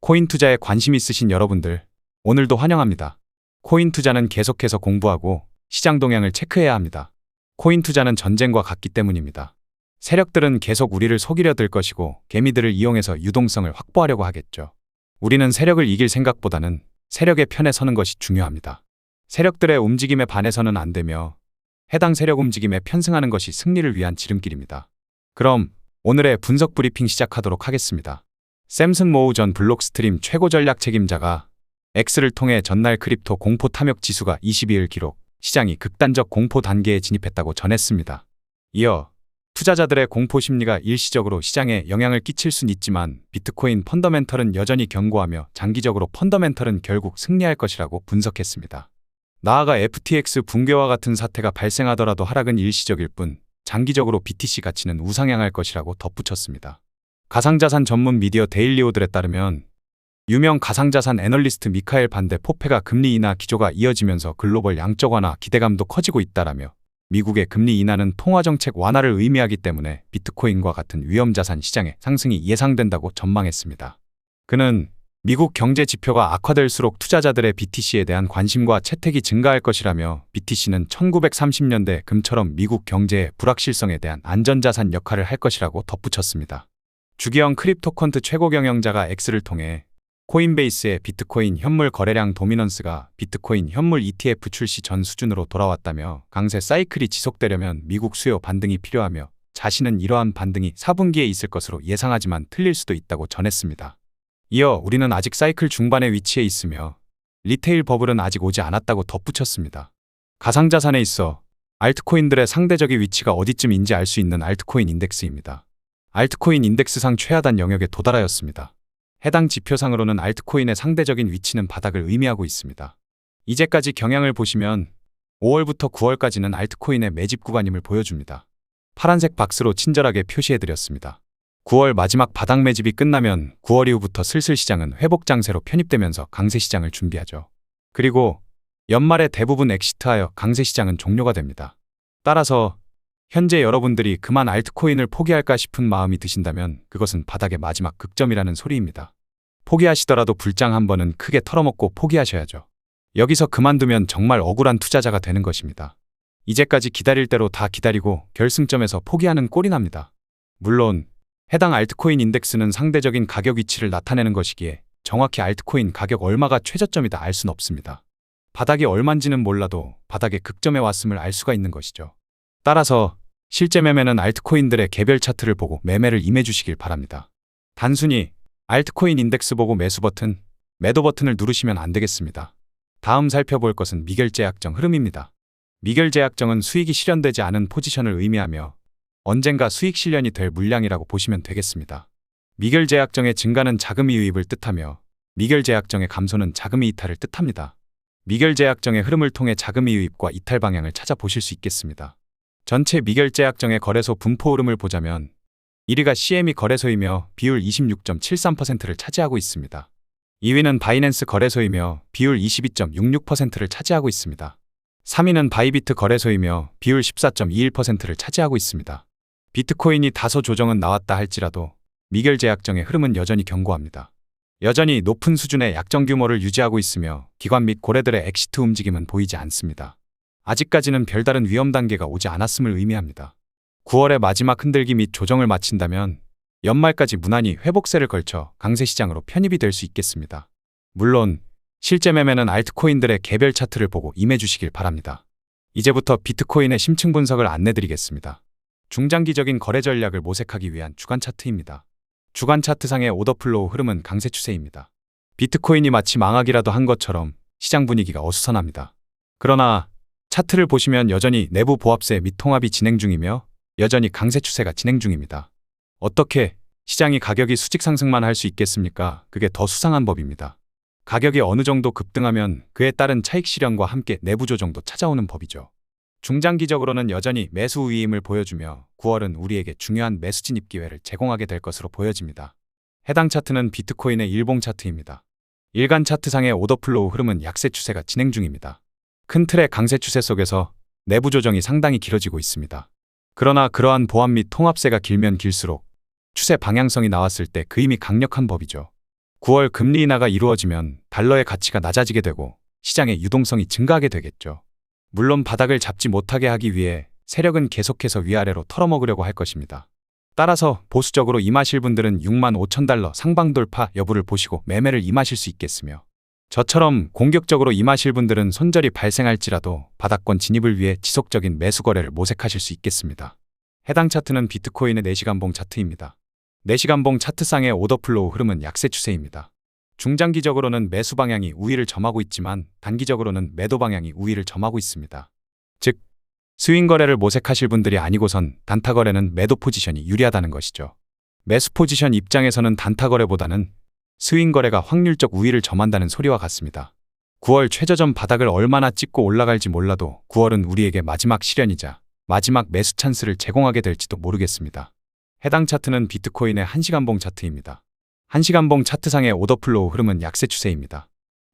코인 투자에 관심 있으신 여러분들, 오늘도 환영합니다. 코인 투자는 계속해서 공부하고 시장 동향을 체크해야 합니다. 코인 투자는 전쟁과 같기 때문입니다. 세력들은 계속 우리를 속이려 들 것이고 개미들을 이용해서 유동성을 확보하려고 하겠죠. 우리는 세력을 이길 생각보다는 세력의 편에 서는 것이 중요합니다. 세력들의 움직임에 반해서는 안 되며 해당 세력 움직임에 편승하는 것이 승리를 위한 지름길입니다. 그럼 오늘의 분석 브리핑 시작하도록 하겠습니다. 샘슨 모우 전 블록스트림 최고 전략 책임자가 X를 통해 전날 크립토 공포 탐욕 지수가 22일 기록, 시장이 극단적 공포 단계에 진입했다고 전했습니다. 이어 투자자들의 공포 심리가 일시적으로 시장에 영향을 끼칠 순 있지만 비트코인 펀더멘털은 여전히 견고하며 장기적으로 펀더멘털은 결국 승리할 것이라고 분석했습니다. 나아가 FTX 붕괴와 같은 사태가 발생하더라도 하락은 일시적일 뿐 장기적으로 BTC 가치는 우상향할 것이라고 덧붙였습니다. 가상자산 전문 미디어 데일리오들에 따르면 유명 가상자산 애널리스트 미카엘 반데 포페가 금리 인하 기조가 이어지면서 글로벌 양적 완화 기대감도 커지고 있다라며 미국의 금리 인하는 통화정책 완화를 의미하기 때문에 비트코인과 같은 위험자산 시장의 상승이 예상된다고 전망했습니다. 그는 미국 경제 지표가 악화될수록 투자자들의 BTC에 대한 관심과 채택이 증가할 것이라며 BTC는 1930년대 금처럼 미국 경제의 불확실성에 대한 안전자산 역할을 할 것이라고 덧붙였습니다. 주기영 크립토컨트 최고 경영자가 X를 통해 코인베이스의 비트코인 현물 거래량 도미넌스가 비트코인 현물 ETF 출시 전 수준으로 돌아왔다며 강세 사이클이 지속되려면 미국 수요 반등이 필요하며 자신은 이러한 반등이 4분기에 있을 것으로 예상하지만 틀릴 수도 있다고 전했습니다. 이어 우리는 아직 사이클 중반에 위치해 있으며 리테일 버블은 아직 오지 않았다고 덧붙였습니다. 가상자산에 있어 알트코인들의 상대적인 위치가 어디쯤인지 알 수 있는 알트코인 인덱스입니다. 알트코인 인덱스상 최하단 영역에 도달하였습니다. 해당 지표상으로는 알트코인의 상대적인 위치는 바닥을 의미하고 있습니다. 이제까지 경향을 보시면 5월부터 9월까지는 알트코인의 매집 구간임을 보여줍니다. 파란색 박스로 친절하게 표시해드렸습니다. 9월 마지막 바닥 매집이 끝나면 9월 이후부터 슬슬 시장은 회복 장세로 편입되면서 강세 시장을 준비하죠. 그리고 연말에 대부분 엑시트하여 강세 시장은 종료가 됩니다. 따라서 현재 여러분들이 그만 알트코인을 포기할까 싶은 마음이 드신다면 그것은 바닥의 마지막 극점이라는 소리입니다. 포기하시더라도 불장 한 번은 크게 털어먹고 포기하셔야죠. 여기서 그만두면 정말 억울한 투자자가 되는 것입니다. 이제까지 기다릴 대로 다 기다리고 결승점에서 포기하는 꼴이 납니다. 물론 해당 알트코인 인덱스는 상대적인 가격 위치를 나타내는 것이기에 정확히 알트코인 가격 얼마가 최저점이다 알 수는 없습니다. 바닥이 얼만지는 몰라도 바닥의 극점에 왔음을 알 수가 있는 것이죠. 따라서 실제 매매는 알트코인들의 개별 차트를 보고 매매를 임해주시길 바랍니다. 단순히 알트코인 인덱스 보고 매수 버튼, 매도 버튼을 누르시면 안 되겠습니다. 다음 살펴볼 것은 미결제약정 흐름입니다. 미결제약정은 수익이 실현되지 않은 포지션을 의미하며 언젠가 수익 실현이 될 물량이라고 보시면 되겠습니다. 미결제약정의 증가는 자금이 유입을 뜻하며 미결제약정의 감소는 자금이 이탈을 뜻합니다. 미결제약정의 흐름을 통해 자금이 유입과 이탈 방향을 찾아보실 수 있겠습니다. 전체 미결제약정의 거래소 분포 흐름을 보자면 1위가 CME 거래소이며 비율 26.73%를 차지하고 있습니다. 2위는 바이낸스 거래소이며 비율 22.66%를 차지하고 있습니다. 3위는 바이비트 거래소이며 비율 14.21%를 차지하고 있습니다. 비트코인이 다소 조정은 나왔다 할지라도 미결제약정의 흐름은 여전히 견고합니다. 여전히 높은 수준의 약정 규모를 유지하고 있으며 기관 및 고래들의 엑시트 움직임은 보이지 않습니다. 아직까지는 별다른 위험 단계가 오지 않았음을 의미합니다. 9월의 마지막 흔들기 및 조정을 마친다면 연말까지 무난히 회복세를 걸쳐 강세 시장으로 편입이 될 수 있겠습니다. 물론 실제 매매는 알트코인들의 개별 차트를 보고 임해주시길 바랍니다. 이제부터 비트코인의 심층 분석을 안내드리겠습니다. 중장기적인 거래 전략을 모색하기 위한 주간 차트입니다. 주간 차트상의 오더플로우 흐름은 강세 추세입니다. 비트코인이 마치 망하기라도 한 것처럼 시장 분위기가 어수선합니다. 그러나 차트를 보시면 여전히 내부 보합세 및 통합이 진행 중이며 여전히 강세 추세가 진행 중입니다. 어떻게 시장이 가격이 수직 상승만 할 수 있겠습니까? 그게 더 수상한 법입니다. 가격이 어느 정도 급등하면 그에 따른 차익 실현과 함께 내부 조정도 찾아오는 법이죠. 중장기적으로는 여전히 매수 우위임을 보여주며 9월은 우리에게 중요한 매수 진입 기회를 제공하게 될 것으로 보여집니다. 해당 차트는 비트코인의 일봉 차트입니다. 일간 차트상의 오더플로우 흐름은 약세 추세가 진행 중입니다. 큰 틀의 강세 추세 속에서 내부 조정이 상당히 길어지고 있습니다. 그러나 그러한 보합 및 통합세가 길면 길수록 추세 방향성이 나왔을 때 그 힘이 강력한 법이죠. 9월 금리 인하가 이루어지면 달러의 가치가 낮아지게 되고 시장의 유동성이 증가하게 되겠죠. 물론 바닥을 잡지 못하게 하기 위해 세력은 계속해서 위아래로 털어먹으려고 할 것입니다. 따라서 보수적으로 임하실 분들은 65,000달러 상방 돌파 여부를 보시고 매매를 임하실 수 있겠으며, 저처럼 공격적으로 임하실 분들은 손절이 발생할지라도 바닥권 진입을 위해 지속적인 매수 거래를 모색하실 수 있겠습니다. 해당 차트는 비트코인의 4시간봉 차트입니다. 4시간봉 차트상의 오더플로우 흐름은 약세 추세입니다. 중장기적으로는 매수 방향이 우위를 점하고 있지만 단기적으로는 매도 방향이 우위를 점하고 있습니다. 즉, 스윙 거래를 모색하실 분들이 아니고선 단타 거래는 매도 포지션이 유리하다는 것이죠. 매수 포지션 입장에서는 단타 거래보다는 스윙 거래가 확률적 우위를 점한다는 소리와 같습니다. 9월 최저점 바닥을 얼마나 찍고 올라갈지 몰라도 9월은 우리에게 마지막 시련이자 마지막 매수 찬스를 제공하게 될지도 모르겠습니다. 해당 차트는 비트코인의 1시간봉 차트입니다. 1시간봉 차트상의 오더플로우 흐름은 약세 추세입니다.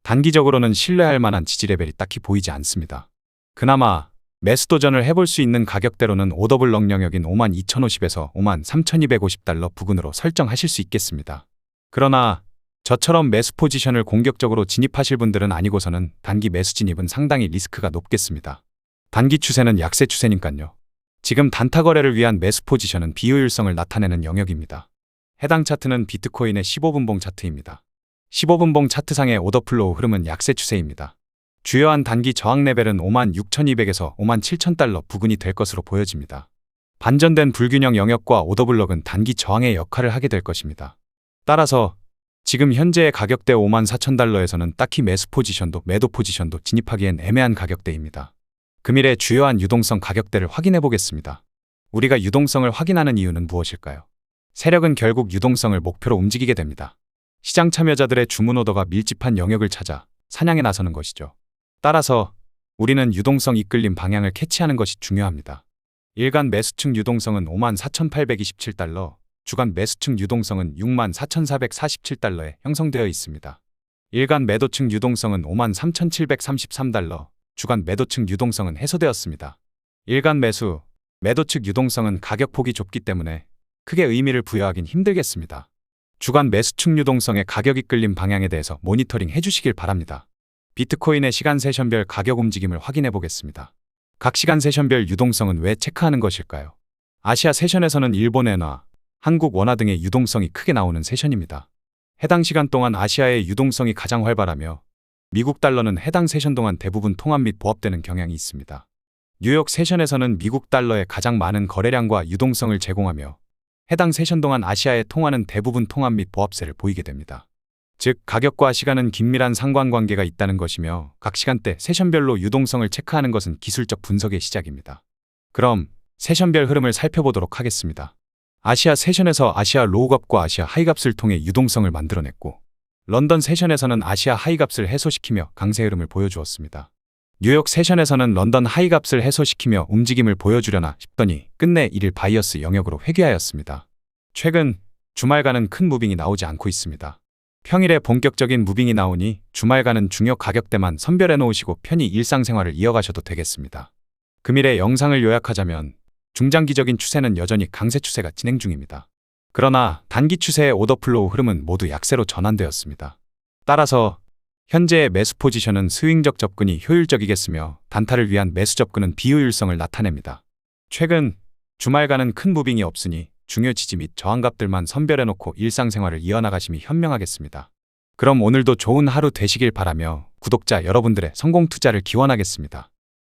단기적으로는 신뢰할 만한 지지 레벨이 딱히 보이지 않습니다. 그나마 매수 도전을 해볼 수 있는 가격대로는 오더블럭 영역인 52,050에서 53,250달러 부근으로 설정하실 수 있겠습니다. 그러나 저처럼 매수 포지션을 공격적으로 진입하실 분들은 아니고서는 단기 매수 진입은 상당히 리스크가 높겠습니다. 단기 추세는 약세 추세니까요. 지금 단타 거래를 위한 매수 포지션은 비효율성을 나타내는 영역입니다. 해당 차트는 비트코인의 15분봉 차트입니다. 15분봉 차트상의 오더플로우 흐름은 약세 추세입니다. 주요한 단기 저항 레벨은 56,200에서 57,000달러 부근이 될 것으로 보여집니다. 반전된 불균형 영역과 오더블럭은 단기 저항의 역할을 하게 될 것입니다. 따라서 지금 현재의 가격대 54,000달러에서는 딱히 매수 포지션도 매도 포지션도 진입하기엔 애매한 가격대입니다. 금일의 주요한 유동성 가격대를 확인해 보겠습니다. 우리가 유동성을 확인하는 이유는 무엇일까요? 세력은 결국 유동성을 목표로 움직이게 됩니다. 시장 참여자들의 주문 오더가 밀집한 영역을 찾아 사냥에 나서는 것이죠. 따라서 우리는 유동성 이끌림 방향을 캐치하는 것이 중요합니다. 일간 매수층 유동성은 54,827달러, 주간 매수층 유동성은 64,447달러에 형성되어 있습니다. 일간 매도층 유동성은 53,733달러, 주간 매도층 유동성은 해소되었습니다. 일간 매수, 매도측 유동성은 가격폭이 좁기 때문에 크게 의미를 부여하긴 힘들겠습니다. 주간 매수층 유동성의 가격 이끌림 방향에 대해서 모니터링 해주시길 바랍니다. 비트코인의 시간 세션별 가격 움직임을 확인해 보겠습니다. 각 시간 세션별 유동성은 왜 체크하는 것일까요? 아시아 세션에서는 일본 엔화, 한국 원화 등의 유동성이 크게 나오는 세션입니다. 해당 시간 동안 아시아의 유동성이 가장 활발하며 미국 달러는 해당 세션 동안 대부분 통합 및 보합되는 경향이 있습니다. 뉴욕 세션에서는 미국 달러의 가장 많은 거래량과 유동성을 제공하며 해당 세션 동안 아시아의 통화는 대부분 통합 및 보합세를 보이게 됩니다. 즉, 가격과 시간은 긴밀한 상관관계가 있다는 것이며 각 시간대 세션별로 유동성을 체크하는 것은 기술적 분석의 시작입니다. 그럼 세션별 흐름을 살펴보도록 하겠습니다. 아시아 세션에서 아시아 로우값과 아시아 하이값을 통해 유동성을 만들어냈고, 런던 세션에서는 아시아 하이값을 해소시키며 강세 흐름을 보여주었습니다. 뉴욕 세션에서는 런던 하이값을 해소시키며 움직임을 보여주려나 싶더니 끝내 1일 바이어스 영역으로 회귀하였습니다. 최근 주말간은 큰 무빙이 나오지 않고 있습니다. 평일에 본격적인 무빙이 나오니 주말간은 중요 가격대만 선별해 놓으시고 편히 일상생활을 이어가셔도 되겠습니다. 금일의 영상을 요약하자면 중장기적인 추세는 여전히 강세 추세가 진행 중입니다. 그러나 단기 추세의 오더플로우 흐름은 모두 약세로 전환되었습니다. 따라서 현재의 매수 포지션은 스윙적 접근이 효율적이겠으며 단타를 위한 매수 접근은 비효율성을 나타냅니다. 최근 주말간은 큰 무빙이 없으니 중요 지지 및 저항값들만 선별해놓고 일상생활을 이어나가심이 현명하겠습니다. 그럼 오늘도 좋은 하루 되시길 바라며 구독자 여러분들의 성공 투자를 기원하겠습니다.